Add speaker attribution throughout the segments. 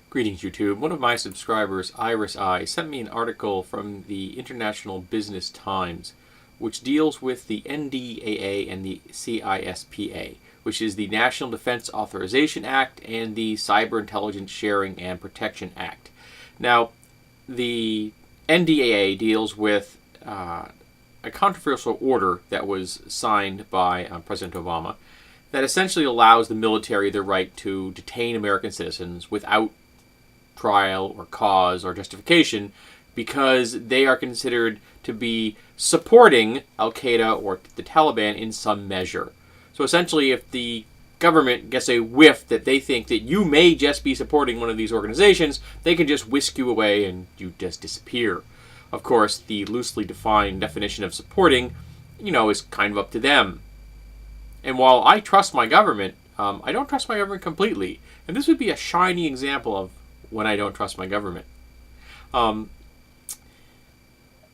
Speaker 1: Greetings, YouTube. One of my subscribers, Iris I, sent me an article from the International Business Times, which deals with the NDAA and the CISPA, which is the National Defense Authorization Act and the Cyber Intelligence Sharing and Protection Act. Now, the NDAA deals with a controversial order that was signed by President Obama that essentially allows the military the right to detain American citizens without trial or cause or justification because they are considered to be supporting Al-Qaeda or the Taliban in some measure. So essentially, if the government gets a whiff that they think that you may just be supporting one of these organizations, they can just whisk you away and you just disappear. Of course, the loosely defined definition of supporting, is kind of up to them. And while I trust my government, I don't trust my government completely. And this would be a shining example of when I don't trust my government.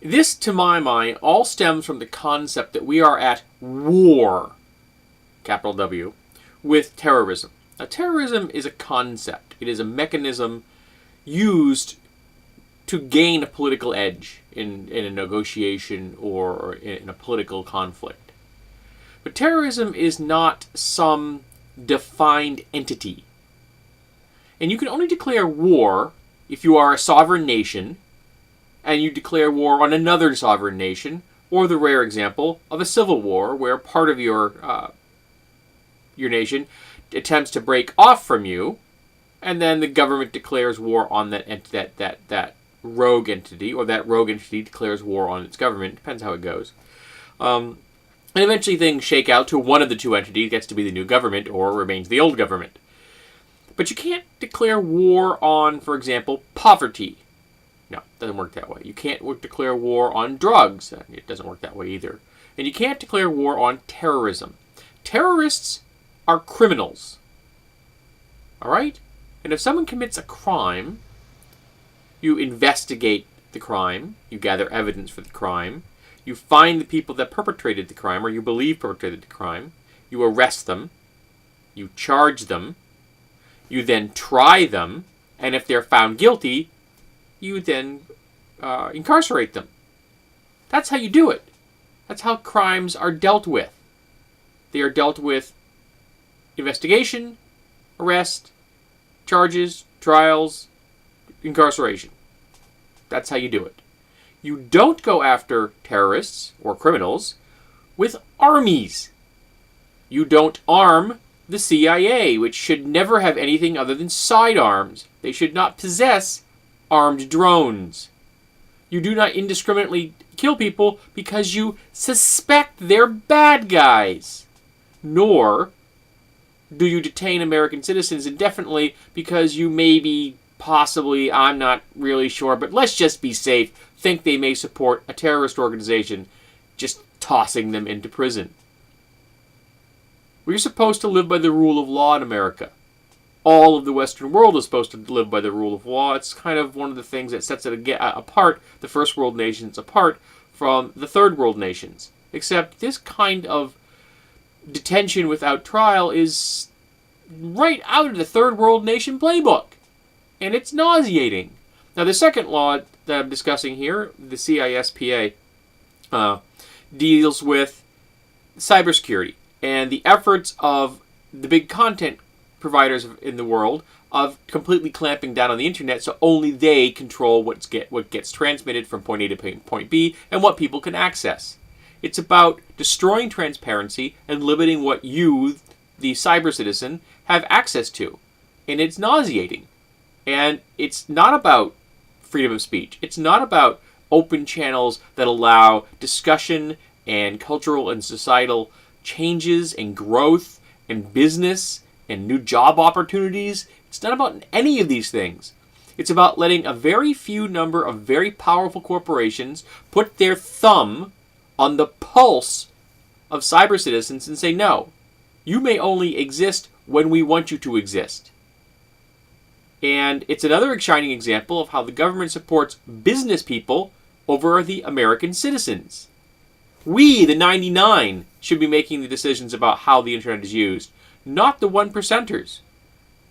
Speaker 1: This, to my mind, all stems from the concept that we are at war, capital W, with terrorism. Now, terrorism is a concept. It is a mechanism used to gain a political edge in a negotiation or in a political conflict. But terrorism is not some defined entity. And you can only declare war if you are a sovereign nation and you declare war on another sovereign nation, or the rare example of a civil war where part of your nation attempts to break off from you, and then the government declares war on that rogue entity, or that rogue entity declares war on its government. Depends how it goes. And eventually things shake out to one of the two entities gets to be the new government or remains the old government. But you can't declare war on, for example, poverty. No, it doesn't work that way. You can't declare war on drugs. It doesn't work that way either. And you can't declare war on terrorism. Terrorists are criminals. All right? And if someone commits a crime, you investigate the crime, you gather evidence for the crime, you find the people that perpetrated the crime or you believe perpetrated the crime, you arrest them, you charge them, you then try them, and if they're found guilty, you then incarcerate them. That's how you do it. That's how crimes are dealt with. They are dealt with investigation, arrest, charges, trials, incarceration. That's how you do it. You don't go after terrorists or criminals with armies. You don't arm the CIA, which should never have anything other than sidearms. They should not possess armed drones. You do not indiscriminately kill people because you suspect they're bad guys. Nor do you detain American citizens indefinitely because you maybe, possibly, I'm not really sure, but let's just be safe, think they may support a terrorist organization, just tossing them into prison. We're supposed to live by the rule of law in America. All of the Western world is supposed to live by the rule of law. It's kind of one of the things that sets it apart, the first world nations apart from the third world nations. Except this kind of detention without trial is right out of the third world nation playbook. And it's nauseating. Now, the second law that I'm discussing here, the CISPA, deals with cybersecurity and the efforts of the big content providers in the world of completely clamping down on the internet so only they control what gets transmitted from point A to point B and what people can access. It's about destroying transparency and limiting what you, the cyber citizen, have access to. And it's nauseating. And it's not about freedom of speech. It's not about open channels that allow discussion and cultural and societal changes and growth and business and new job opportunities. It's not about any of these things. It's about letting a very few number of very powerful corporations put their thumb on the pulse of cyber citizens and say, no, you may only exist when we want you to exist. And it's another shining example of how the government supports business people over the American citizens. We, the 99, should be making the decisions about how the internet is used, not the 1%ers.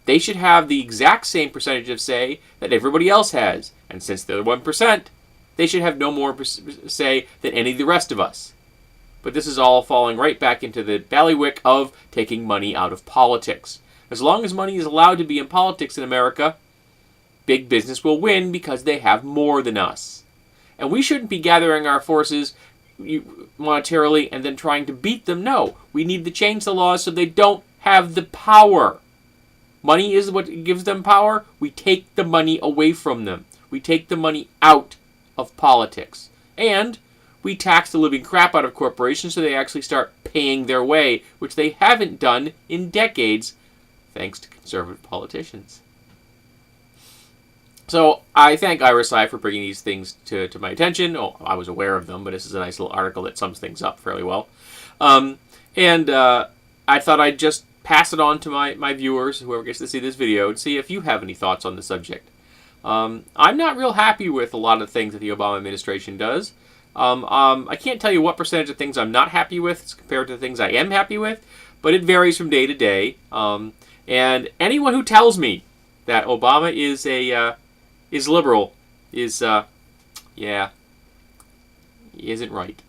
Speaker 1: They should have the exact same percentage of say that everybody else has. And since they're 1%, they should have no more say than any of the rest of us. But this is all falling right back into the ballywick of taking money out of politics. As long as money is allowed to be in politics in America, big business will win because they have more than us. And we shouldn't be gathering our forces monetarily and then trying to beat them. No, we need to change the laws so they don't have the power. Money is what gives them power. We take the money away from them. We take the money out of politics. And we tax the living crap out of corporations so they actually start paying their way, which they haven't done in decades, thanks to conservative politicians. So I thank IRSI for bringing these things to my attention. Oh, I was aware of them, but this is a nice little article that sums things up fairly well. I thought I'd just pass it on to my viewers, whoever gets to see this video, and see if you have any thoughts on the subject. I'm not real happy with a lot of things that the Obama administration does. I can't tell you what percentage of things I'm not happy with compared to the things I am happy with, but it varies from day to day. And anyone who tells me that Obama is liberal is, he isn't right.